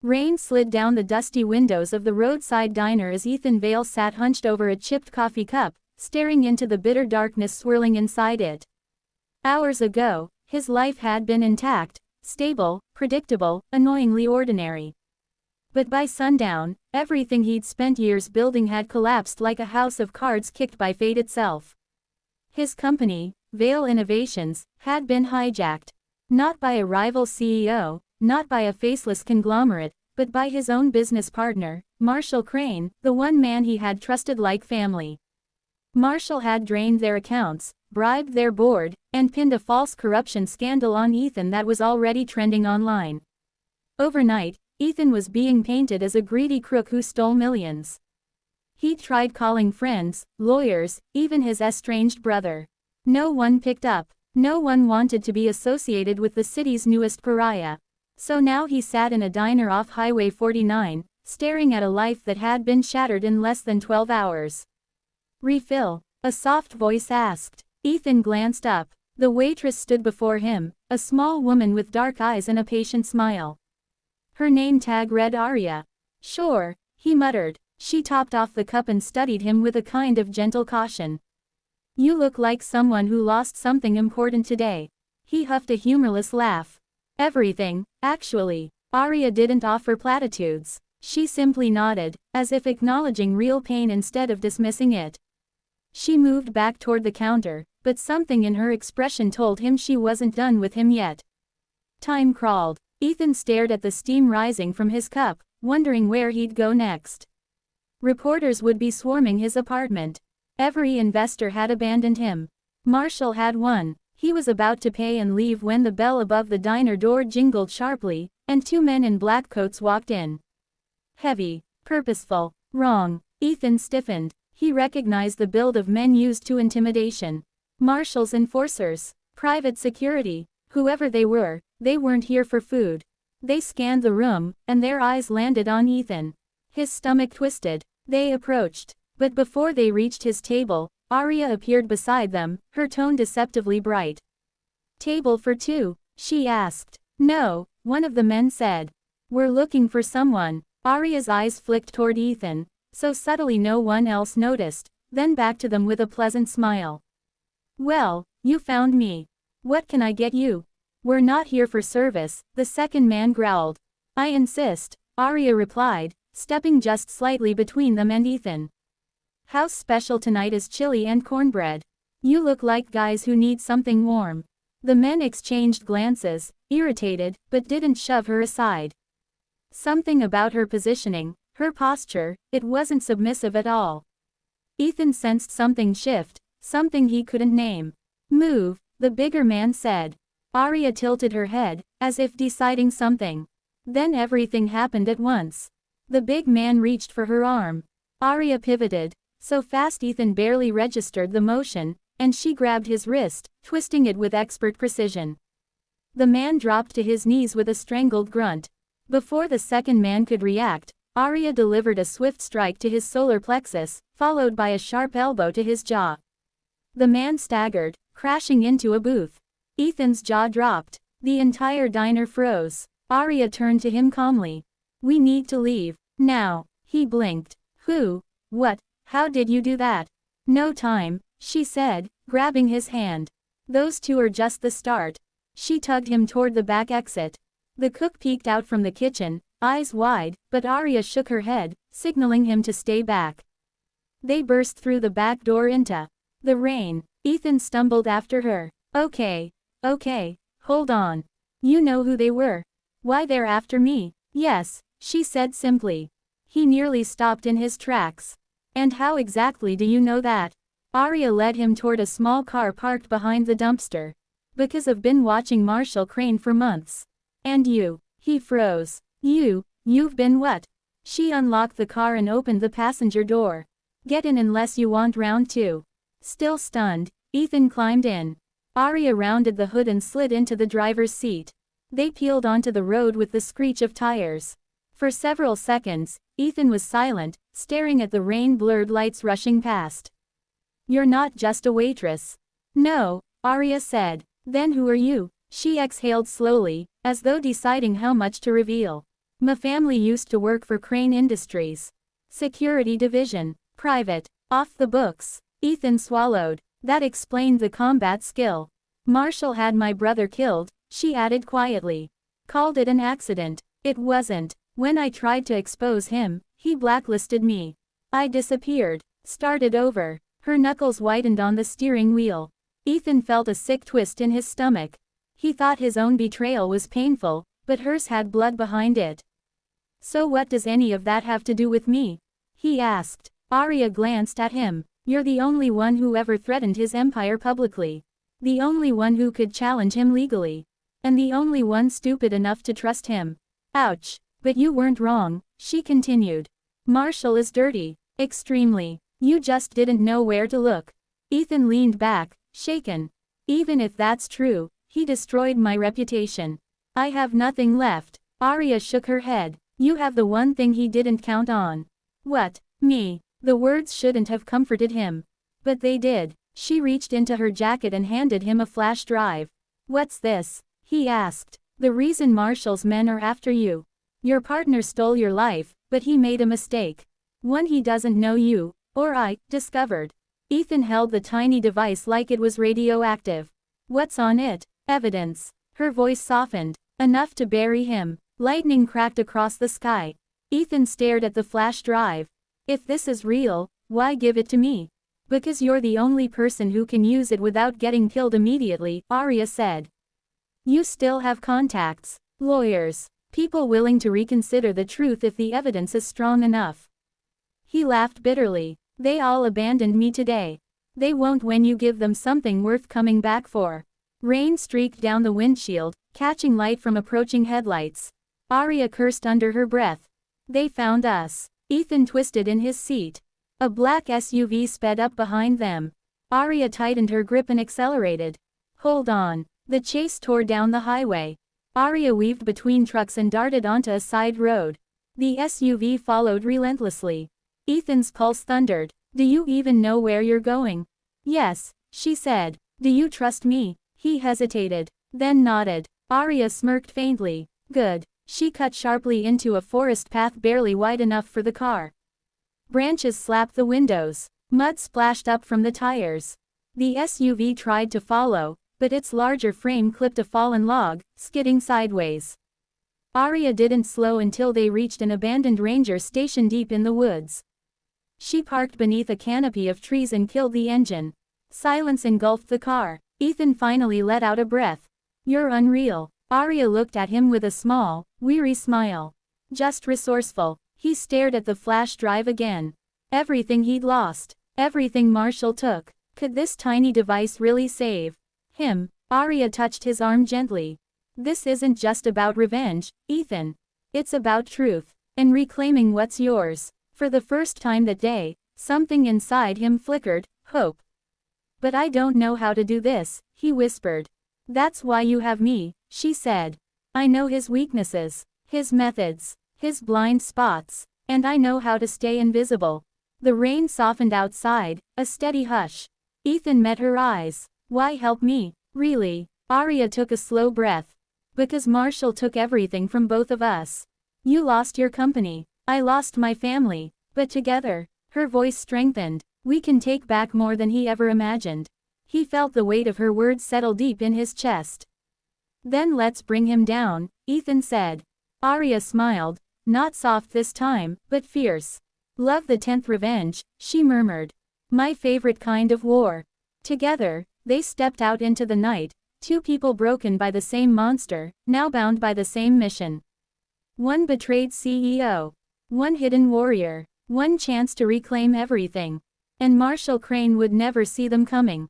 Rain slid down the dusty windows of the roadside diner as Ethan Vale sat hunched over a chipped coffee cup, staring into the bitter darkness swirling inside it. Hours ago, his life had been intact, stable, predictable, annoyingly ordinary. But by sundown, everything he'd spent years building had collapsed like a house of cards kicked by fate itself. His company, Vale Innovations, had been hijacked. Not by a rival CEO, not by a faceless conglomerate, but by his own business partner, Marshall Crane, the one man he had trusted like family. Marshall had drained their accounts, bribed their board, and pinned a false corruption scandal on Ethan that was already trending online. Overnight, Ethan was being painted as a greedy crook who stole millions. He'd tried calling friends, lawyers, even his estranged brother. No one picked up. No one wanted to be associated with the city's newest pariah. So now he sat in a diner off Highway 49, staring at a life that had been shattered in less than 12 hours. "Refill?" a soft voice asked. Ethan glanced up. The waitress stood before him, a small woman with dark eyes and a patient smile. Her name tag read Aria. "Sure," he muttered. She topped off the cup and studied him with a kind of gentle caution. "You look like someone who lost something important today." He huffed a humorless laugh. "Everything, actually." Aria didn't offer platitudes. She simply nodded, as if acknowledging real pain instead of dismissing it. She moved back toward the counter, but something in her expression told him she wasn't done with him yet. Time crawled. Ethan stared at the steam rising from his cup, wondering where he'd go next. Reporters would be swarming his apartment. Every investor had abandoned him. Marshall had won. He was about to pay and leave when the bell above the diner door jingled sharply, and two men in black coats walked in. Heavy, purposeful, wrong. Ethan stiffened. He recognized the build of men used to intimidation. Marshall's enforcers, private security, whoever they weren't here for food. They scanned the room, and their eyes landed on Ethan. His stomach twisted. They approached. But before they reached his table, Aria appeared beside them, her tone deceptively bright. "Table for two?" she asked. "No," one of the men said. "We're looking for someone." Aria's eyes flicked toward Ethan, so subtly no one else noticed, then back to them with a pleasant smile. "Well, you found me. What can I get you?" "We're not here for service," the second man growled. "I insist," Aria replied, stepping just slightly between them and Ethan. "House special tonight is chili and cornbread. You look like guys who need something warm." The men exchanged glances, irritated, but didn't shove her aside. Something about her positioning, her posture, it wasn't submissive at all. Ethan sensed something shift, something he couldn't name. "Move," the bigger man said. Aria tilted her head, as if deciding something. Then everything happened at once. The big man reached for her arm. Aria pivoted, so fast Ethan barely registered the motion, and she grabbed his wrist, twisting it with expert precision. The man dropped to his knees with a strangled grunt. Before the second man could react, Aria delivered a swift strike to his solar plexus, followed by a sharp elbow to his jaw. The man staggered, crashing into a booth. Ethan's jaw dropped. The entire diner froze. Aria turned to him calmly. "We need to leave. Now." He blinked. "Who? What? How did you do that?" "No time," she said, grabbing his hand. "Those two are just the start." She tugged him toward the back exit. The cook peeked out from the kitchen, eyes wide, but Aria shook her head, signaling him to stay back. They burst through the back door into the rain. Ethan stumbled after her. Okay, hold on. You know who they were? Why they're after me?" "Yes," she said simply. He nearly stopped in his tracks. "And how exactly do you know that?" Aria led him toward a small car parked behind the dumpster. "Because I've been watching Marshall Crane for months." "And you?" He froze. You've been what?" She unlocked the car and opened the passenger door. "Get in unless you want round two." Still stunned, Ethan climbed in. Aria rounded the hood and slid into the driver's seat. They peeled onto the road with the screech of tires. For several seconds, Ethan was silent, staring at the rain-blurred lights rushing past. "You're not just a waitress." "No," Aria said. "Then who are you?" She exhaled slowly, as though deciding how much to reveal. My family used to work for Crane Industries. Security Division. Private. Off the books. Ethan swallowed. That explained the combat skill. Marshall had my brother killed, she added quietly. Called it an accident. It wasn't. When I tried to expose him, he blacklisted me. I disappeared. Started over. Her knuckles whitened on the steering wheel. Ethan felt a sick twist in his stomach. He thought his own betrayal was painful, but hers had blood behind it. So what does any of that have to do with me? He asked. Arya glanced at him. You're the only one who ever threatened his empire publicly. The only one who could challenge him legally. And the only one stupid enough to trust him. Ouch. But you weren't wrong, she continued. Marshall is dirty. Extremely. You just didn't know where to look. Ethan leaned back, shaken. Even if that's true, he destroyed my reputation. I have nothing left. Arya shook her head. You have the one thing he didn't count on. What? Me. The words shouldn't have comforted him. But they did. She reached into her jacket and handed him a flash drive. What's this? He asked. The reason Marshall's men are after you. Your partner stole your life, but he made a mistake. One he doesn't know you, or I, discovered. Ethan held the tiny device like it was radioactive. What's on it? Evidence. Her voice softened. Enough to bury him. Lightning cracked across the sky. Ethan stared at the flash drive. If this is real, why give it to me? Because you're the only person who can use it without getting killed immediately, Arya said. You still have contacts, lawyers, people willing to reconsider the truth if the evidence is strong enough. He laughed bitterly. They all abandoned me today. They won't when you give them something worth coming back for. Rain streaked down the windshield, catching light from approaching headlights. Arya cursed under her breath. They found us. Ethan twisted in his seat. A black SUV sped up behind them. Arya tightened her grip and accelerated. Hold on. The chase tore down the highway. Arya weaved between trucks and darted onto a side road. The SUV followed relentlessly. Ethan's pulse thundered. Do you even know where you're going? Yes, she said. Do you trust me? He hesitated, then nodded. Arya smirked faintly. Good. She cut sharply into a forest path barely wide enough for the car. Branches slapped the windows. Mud splashed up from the tires. The SUV tried to follow, but its larger frame clipped a fallen log, skidding sideways. Arya didn't slow until they reached an abandoned ranger station deep in the woods. She parked beneath a canopy of trees and killed the engine. Silence engulfed the car. Ethan finally let out a breath. You're unreal. Arya looked at him with a small, weary smile. Just resourceful. He stared at the flash drive again. Everything he'd lost. Everything Marshall took. Could this tiny device really save him? Arya touched his arm gently. This isn't just about revenge, Ethan. It's about truth. And reclaiming what's yours. For the first time that day, something inside him flickered, hope. But I don't know how to do this, he whispered. That's why you have me, she said. I know his weaknesses, his methods, his blind spots, and I know how to stay invisible. The rain softened outside, a steady hush. Ethan met her eyes. Why help me, really? Arya took a slow breath. Because Marshall took everything from both of us. You lost your company, I lost my family, but together, her voice strengthened, we can take back more than he ever imagined. He felt the weight of her words settle deep in his chest. Then let's bring him down, Ethan said. Arya smiled, not soft this time, but fierce. Love the 10th revenge, she murmured. My favorite kind of war. Together, they stepped out into the night, two people broken by the same monster, now bound by the same mission. One betrayed CEO. One hidden warrior. One chance to reclaim everything. And Marshall Crane would never see them coming.